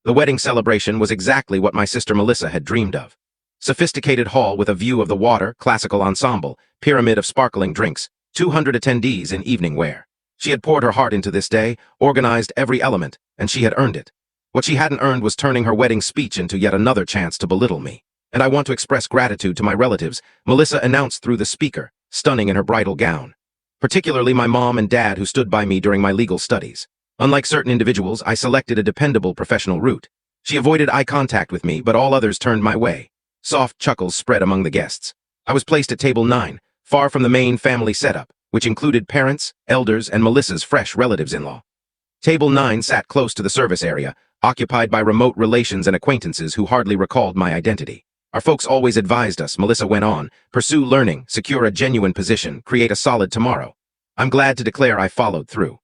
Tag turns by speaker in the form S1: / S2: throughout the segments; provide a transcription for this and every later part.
S1: The wedding celebration was exactly what my sister Melissa had dreamed of. Sophisticated hall with a view of the water, classical ensemble, pyramid of sparkling drinks, 200 attendees in evening wear. She had poured her heart into this day, organized every element, and she had earned it. What she hadn't earned was turning her wedding speech into yet another chance to belittle me. And I want to express gratitude to my relatives, Melissa announced through the speaker, stunning in her bridal gown. Particularly my mom and dad who stood by me during my legal studies. Unlike certain individuals, I selected a dependable professional route. She avoided eye contact with me, but all others turned my way. Soft chuckles spread among the guests. I was placed at table 9, far from the main family setup, which included parents, elders, and Melissa's fresh relatives-in-law. Table 9 sat close to the service area, occupied by remote relations and acquaintances who hardly recalled my identity. Our folks always advised us, Melissa went on, pursue learning, secure a genuine position, create a solid tomorrow. I'm glad to declare I followed through.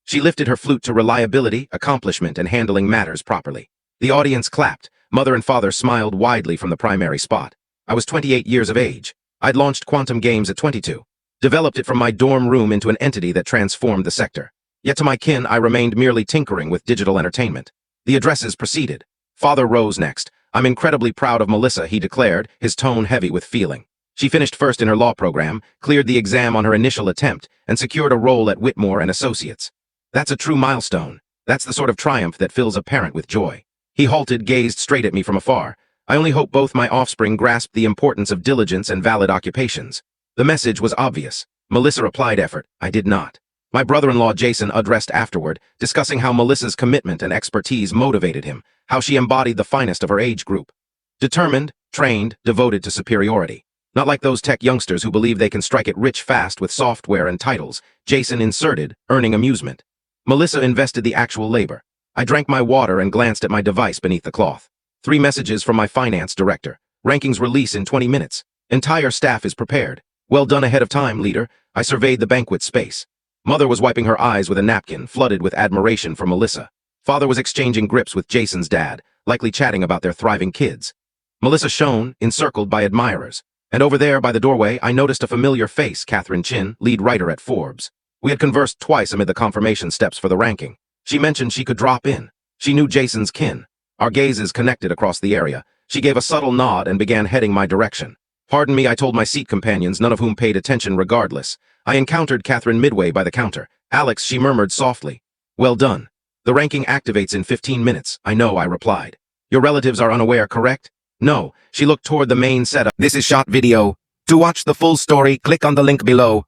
S1: She lifted her flute to reliability, accomplishment, and handling matters properly. The audience clapped. Mother and father smiled widely from the primary spot. I was 28 years of age. I'd launched quantum games at 22. Developed it from my dorm room into an entity that transformed the sector. Yet to my kin, I remained merely tinkering with digital entertainment. The addresses proceeded. Father rose next. I'm incredibly proud of Melissa, he declared, his tone heavy with feeling. She finished first in her law program, cleared the exam on her initial attempt, and secured a role at Whitmore and Associates. That's a true milestone. That's the sort of triumph that fills a parent with joy. He halted, gazed straight at me from afar. I only hope both my offspring grasped the importance of diligence and valid occupations. The message was obvious. Melissa applied effort. I did not. My brother-in-law Jason addressed afterward, discussing how Melissa's commitment and expertise motivated him, how she embodied the finest of her age group. Determined, trained, devoted to superiority. Not like those tech youngsters who believe they can strike it rich fast with software and titles, Jason inserted, earning amusement. Melissa invested the actual labor. I drank my water and glanced at my device beneath the cloth. 3 messages from my finance director. Rankings release in 20 minutes. Entire staff is prepared. Well done ahead of time, leader. I surveyed the banquet space. Mother was wiping her eyes with a napkin, flooded with admiration for Melissa. Father was exchanging grips with Jason's dad, likely chatting about their thriving kids. Melissa shone, encircled by admirers. And over there, by the doorway, I noticed a familiar face, Catherine Chin, lead writer at Forbes. We had conversed twice amid the confirmation steps for the ranking. She mentioned she could drop in. She knew Jason's kin. Our gazes connected across the area. She gave a subtle nod and began heading my direction. Pardon me, I told my seat companions, none of whom paid attention regardless. I encountered Catherine midway by the counter. Alex, she murmured softly. Well done. The ranking activates in 15 minutes. I know, I replied. Your relatives are unaware, correct? No. She looked toward the main setup. This is shot video. To watch the full story, click on the link below.